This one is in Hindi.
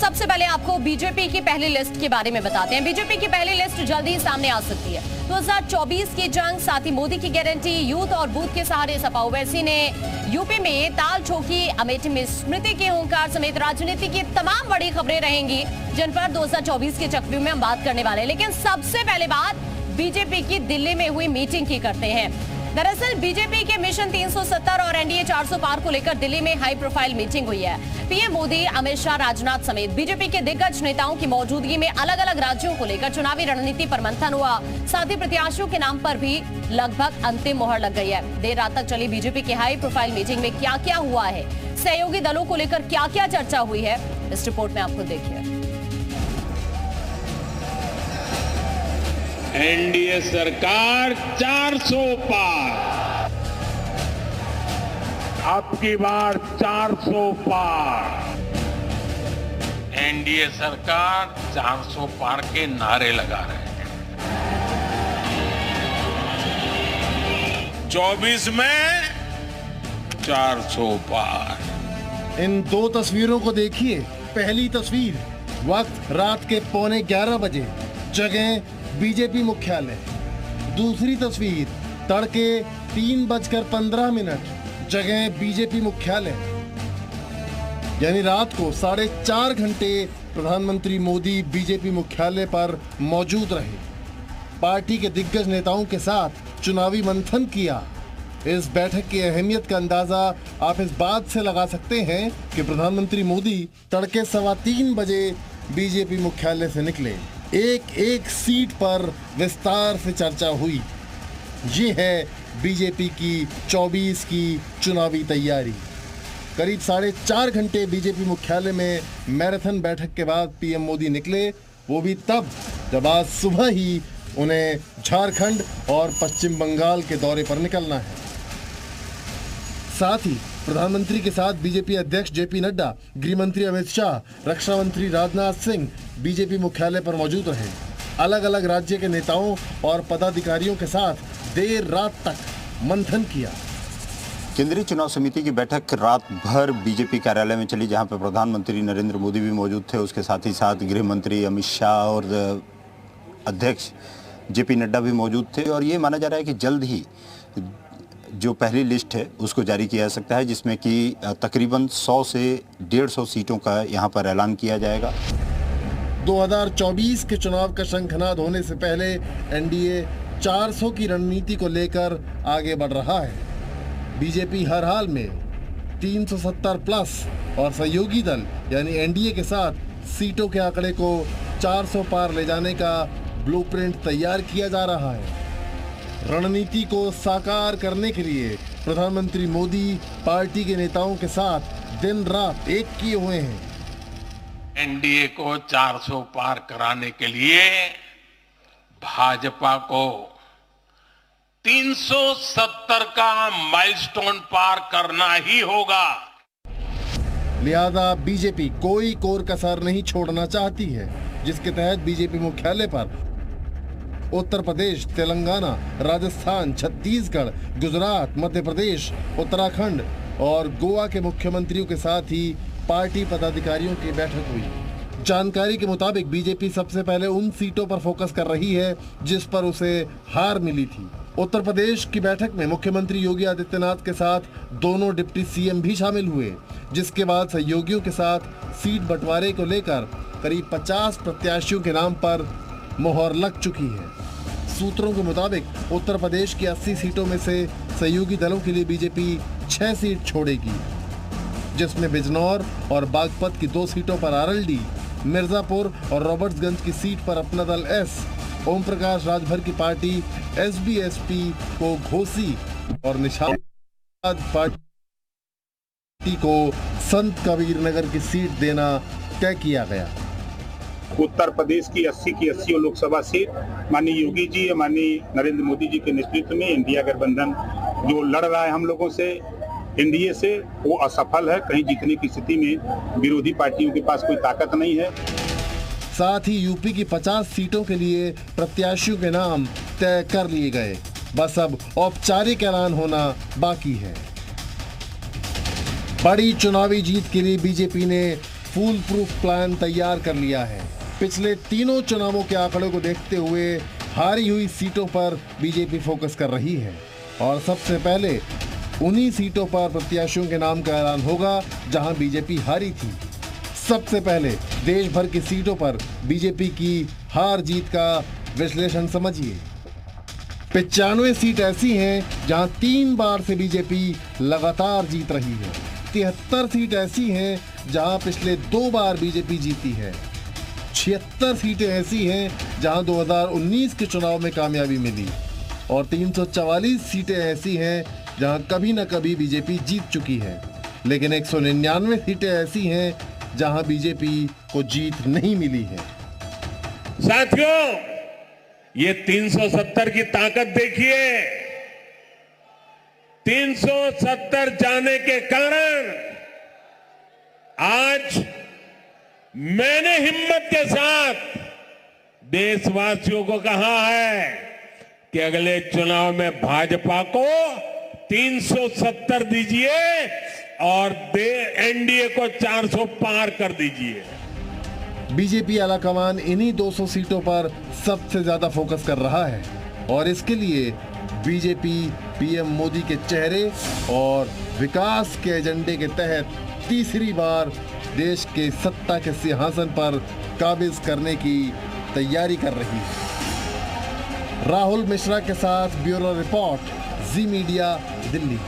सबसे पहले आपको बीजेपी की पहली लिस्ट के बारे में बताते हैं। बीजेपी की पहली लिस्ट जल्दी ही सामने आ सकती है। 2024 की जंग, साथ ही मोदी की गारंटी, यूथ और बूथ के सहारे सपा ओवैसी ने यूपी में ताल ठोकी, अमेठी में स्मृति के हुंकार समेत राजनीति की तमाम बड़ी खबरें रहेंगी जिन पर 2024 के चक्रव्यूह में हम बात करने वाले हैं। लेकिन सबसे पहले बात बीजेपी की दिल्ली में हुई मीटिंग की करते हैं। दरअसल बीजेपी के मिशन 370 और एनडीए 400 पार को लेकर दिल्ली में हाई प्रोफाइल मीटिंग हुई है। पीएम मोदी, अमित शाह, राजनाथ समेत बीजेपी के दिग्गज नेताओं की मौजूदगी में अलग अलग राज्यों को लेकर चुनावी रणनीति पर मंथन हुआ। साथ ही प्रत्याशियों के नाम पर भी लगभग अंतिम मोहर लग गई है। देर रात तक चली बीजेपी की हाई प्रोफाइल मीटिंग में क्या क्या हुआ है, सहयोगी दलों को लेकर क्या क्या चर्चा हुई है, इस रिपोर्ट में आपको देखिए। एनडीए सरकार 400 पार, अब की बार 400 पार। एनडीए सरकार 400 पार के नारे लगा रहे हैं। 24 में 400 पार। इन दो तस्वीरों को देखिए। पहली तस्वीर वक्त रात के 11:15 बजे, जगह बीजेपी मुख्यालय। दूसरी तस्वीर तड़के 3:15, जगह बीजेपी मुख्यालय। यानी रात को 4.5 घंटे प्रधानमंत्री मोदी बीजेपी मुख्यालय पर मौजूद रहे। पार्टी के दिग्गज नेताओं के साथ चुनावी मंथन किया। इस बैठक की अहमियत का अंदाजा आप इस बात से लगा सकते हैं कि प्रधानमंत्री मोदी तड़के 3:15 बजे बीजेपी मुख्यालय से निकले। एक एक सीट पर विस्तार से चर्चा हुई। ये है बीजेपी की 24 की चुनावी तैयारी। करीब 4.5 घंटे बीजेपी मुख्यालय में मैराथन बैठक के बाद पीएम मोदी निकले, वो भी तब जब आज सुबह ही उन्हें झारखंड और पश्चिम बंगाल के दौरे पर निकलना है। साथ ही प्रधानमंत्री के साथ बीजेपी अध्यक्ष जेपी नड्डा, गृह मंत्री अमित शाह, रक्षा मंत्री राजनाथ सिंह बीजेपी मुख्यालय पर मौजूद रहे। अलग अलग राज्य के नेताओं और पदाधिकारियों के साथ देर रात तक मंथन किया। केंद्रीय चुनाव समिति की बैठक रात भर बीजेपी कार्यालय में चली, जहां पर प्रधानमंत्री नरेंद्र मोदी भी मौजूद थे। उसके साथ ही साथ गृह मंत्री अमित शाह और अध्यक्ष जेपी नड्डा भी मौजूद थे। और ये माना जा रहा है कि जल्द ही जो पहली लिस्ट है उसको जारी किया जा सकता है, जिसमें कि तकरीबन 100 से 150 सीटों का यहाँ पर ऐलान किया जाएगा। 2024 के चुनाव का शंखनाद होने से पहले एनडीए 400 की रणनीति को लेकर आगे बढ़ रहा है। बीजेपी हर हाल में 370 प्लस और सहयोगी दल यानी एनडीए के साथ सीटों के आंकड़े को 400 पार ले जाने का ब्लूप्रिंट तैयार किया जा रहा है। रणनीति को साकार करने के लिए प्रधानमंत्री मोदी पार्टी के नेताओं के साथ दिन रात एक किए हुए हैं। एनडीए को 400 पार कराने के लिए भाजपा को 370 का माइलस्टोन पार करना ही होगा। लिहाजा बीजेपी कोई कोर कसर नहीं छोड़ना चाहती है, जिसके तहत बीजेपी मुख्यालय पर उत्तर प्रदेश, तेलंगाना, राजस्थान, छत्तीसगढ़, गुजरात, मध्य प्रदेश, उत्तराखंड और गोवा के मुख्यमंत्रियों के साथ ही पार्टी पदाधिकारियों की बैठक हुई। जानकारी के मुताबिक बीजेपी सबसे पहले उन सीटों पर फोकस कर रही है जिस पर उसे हार मिली थी। उत्तर प्रदेश की बैठक में मुख्यमंत्री योगी आदित्यनाथ के साथ दोनों डिप्टी सीएम भी शामिल हुए, जिसके बाद सहयोगियों के साथ सीट बंटवारे को लेकर करीब 50 प्रत्याशियों के नाम पर मोहर लग चुकी है। सूत्रों के मुताबिक उत्तर प्रदेश की 80 सीटों में से सहयोगी दलों के लिए बीजेपी 6 सीट छोड़ेगी, जिसमें बिजनौर और बागपत की 2 सीटों पर आरएलडी, मिर्जापुर और रॉबर्ट्सगंज की सीट पर अपना दल एस, ओम प्रकाश राजभर की पार्टी एसबीएसपी को घोसी और निषाद पार्टी को संत कबीर नगर की सीट देना तय किया गया। उत्तर प्रदेश की 80 की 80 लोकसभा सीट माननीय योगी जी, माननीय नरेंद्र मोदी जी के नेतृत्व में इंडिया गठबंधन जो लड़ रहा है हम लोगों से, एनडीए से, वो असफल है। कहीं जीतने की स्थिति में विरोधी पार्टियों के पास कोई ताकत नहीं है। साथ ही यूपी की 50 सीटों के लिए प्रत्याशियों के नाम तय कर लिए गए। बस अब औपचारिक ऐलान होना बाकी है। बड़ी चुनावी जीत के लिए बीजेपी ने फूल प्रूफ प्लान तैयार कर लिया है। पिछले तीनों चुनावों के आंकड़ों को देखते हुए हारी हुई सीटों पर बीजेपी फोकस कर रही है और सबसे पहले उन्हीं सीटों पर प्रत्याशियों के नाम का ऐलान होगा जहां बीजेपी हारी थी। सबसे पहले देश भर की सीटों पर बीजेपी की हार जीत का विश्लेषण समझिए। 95 सीट ऐसी हैं जहां 3 बार से बीजेपी लगातार जीत रही है। 73 सीट ऐसी हैं जहां पिछले 2 बार बीजेपी जीती है। 76 सीटें ऐसी हैं जहां 2019 के चुनाव में कामयाबी मिली और 344 सीटें ऐसी हैं जहां कभी न कभी बीजेपी जीत चुकी है। लेकिन 199 सीटें ऐसी हैं जहां बीजेपी को जीत नहीं मिली है। साथियों, ये 370 की ताकत देखिए। 370 जाने के कारण आज मैंने हिम्मत के साथ देशवासियों को कहा है कि अगले चुनाव में भाजपा को 370 दीजिए और एनडीए को 400 पार कर दीजिए। बीजेपी आलाकमान इन्हीं 200 सीटों पर सबसे ज्यादा फोकस कर रहा है और इसके लिए बीजेपी पीएम मोदी के चेहरे और विकास के एजेंडे के तहत तीसरी बार देश के सत्ता के सिंहासन पर काबिज करने की तैयारी कर रही है। राहुल मिश्रा के साथ ब्यूरो रिपोर्ट, जी मीडिया, दिल्ली।